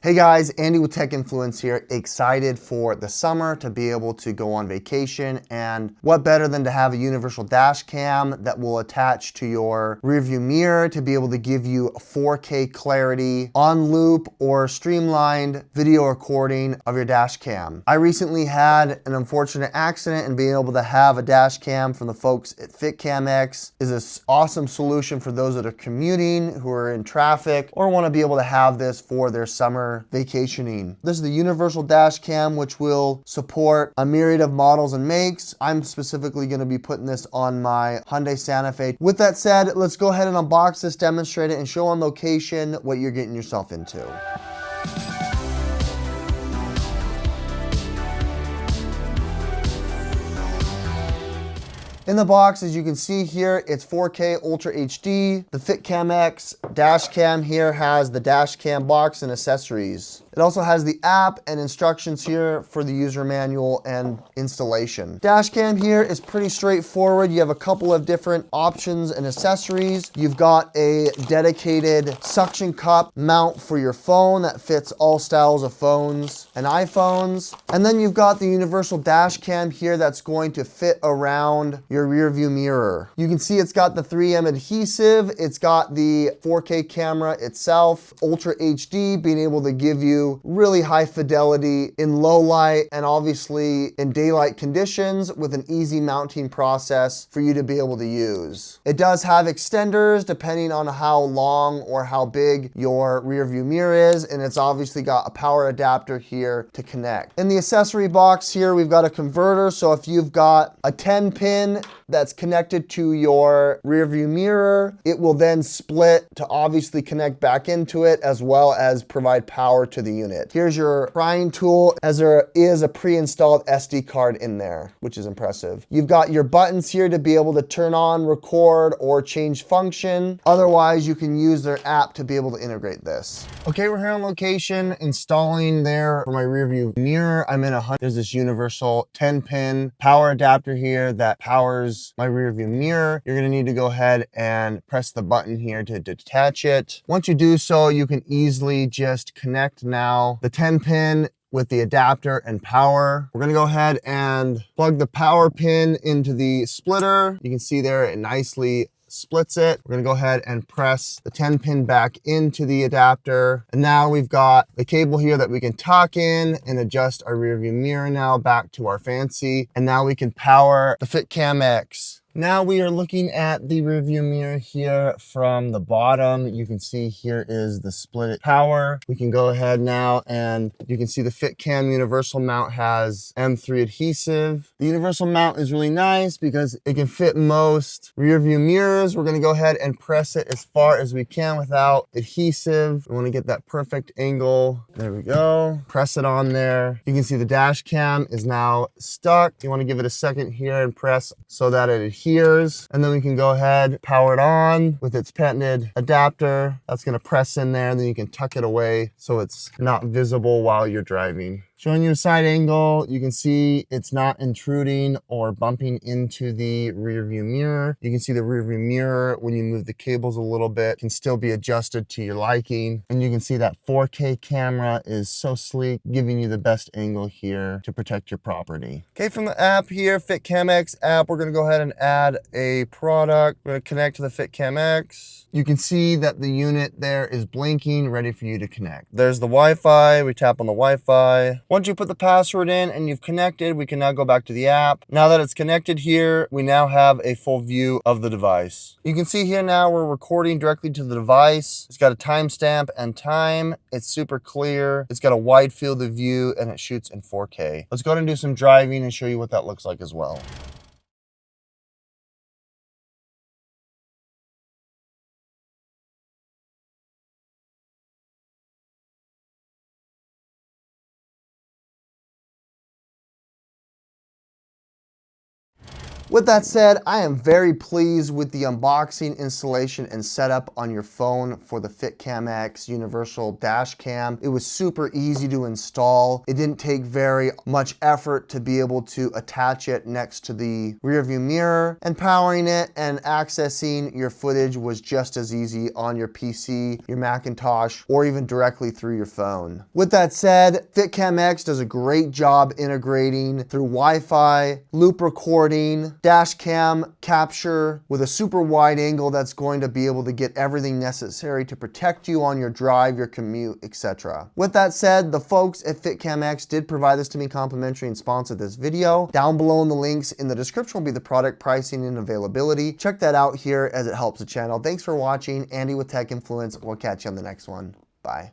Hey guys, Andy with Tech Influence here, excited for the summer to be able to go on vacation, and what better than to have a universal dash cam that will attach to your rearview mirror to be able to give you 4K clarity on loop or streamlined video recording of your dash cam. I recently had an unfortunate accident, and being able to have a dash cam from the folks at FitCamx is an awesome solution for those that are commuting, who are in traffic, or want to be able to have this for their summer vacationing. This is the universal dash cam, which will support a myriad of models and makes. I'm specifically going to be putting this on my Hyundai Santa Fe. With that said, let's go ahead and unbox this, demonstrate it, and show on location what you're getting yourself into. In the box, as you can see here, it's 4K Ultra HD. The FitCamx dash cam here has the dash cam box and accessories. It also has the app and instructions here for the user manual and installation. Dash cam here is pretty straightforward. You have a couple of different options and accessories. You've got a dedicated suction cup mount for your phone that fits all styles of phones and iPhones. And then you've got the universal dash cam here that's going to fit around your rear view mirror. You can see it's got the 3M adhesive. It's got the 4K camera itself, Ultra HD, being able to give you really high fidelity in low light and obviously in daylight conditions, with an easy mounting process for you to be able to use. It does have extenders depending on how long or how big your rear view mirror is, and it's obviously got a power adapter here to connect. In the accessory box here, we've got a converter, so if you've got a 10 pin that's connected to your rear view mirror, it will then split to obviously connect back into it, as well as provide power to the unit. Here's your prying tool, as there is a pre-installed SD card in there, which is impressive. You've got your buttons here to be able to turn on, record, or change function. Otherwise, you can use their app to be able to integrate this. Okay, we're here on location installing there for my rear view mirror. I'm in there's this universal 10 pin power adapter here that powers my rear view mirror. You're gonna need to go ahead and press the button here to detach it. Once you do so, you can easily just connect now the 10 pin with the adapter and power. We're gonna go ahead and plug the power pin into the splitter. You can see there it nicely splits it. We're gonna go ahead and press the 10 pin back into the adapter. And now we've got the cable here that we can tuck in and adjust our rear view mirror now back to our fancy. And now we can power the FitCamx. Now we are looking at the rear view mirror here from the bottom. You can see here is the split power. We can go ahead now and you can see the FitCam universal mount has M3 adhesive. The universal mount is really nice because it can fit most rear view mirrors. We're gonna go ahead and press it as far as we can without adhesive. We wanna get that perfect angle. There we go. Press it on there. You can see the dash cam is now stuck. You wanna give it a second here and press so that it adheres. And then we can go ahead, power it on with its patented adapter. That's gonna press in there, and then you can tuck it away so it's not visible while you're driving. Showing you a side angle, you can see it's not intruding or bumping into the rear view mirror. You can see the rear view mirror, when you move the cables a little bit, can still be adjusted to your liking. And you can see that 4K camera is so sleek, giving you the best angle here to protect your property. Okay, from the app here, FitCamx app, we're gonna go ahead and add a product. We're gonna connect to the FitCamx. You can see that the unit there is blinking, ready for you to connect. There's the Wi-Fi, we tap on the Wi-Fi. Once you put the password in and you've connected, we can now go back to the app. Now that it's connected here, we now have a full view of the device. You can see here now we're recording directly to the device. It's got a timestamp and time. It's super clear. It's got a wide field of view and it shoots in 4K. Let's go ahead and do some driving and show you what that looks like as well. With that said, I am very pleased with the unboxing, installation, and setup on your phone for the FitCamx Universal Dash Cam. It was super easy to install. It didn't take very much effort to be able to attach it next to the rear view mirror, and powering it and accessing your footage was just as easy on your PC, your Macintosh, or even directly through your phone. With that said, FitCamx does a great job integrating through Wi-Fi, loop recording, dash cam capture with a super wide angle that's going to be able to get everything necessary to protect you on your drive, your commute, etc. With that said, the folks at FitCamx did provide this to me complimentary and sponsored this video. Down below in the links in the description will be the product pricing and availability. Check that out here as it helps the channel. Thanks for watching. Andy with Tech Influence. We'll catch you on the next one. Bye.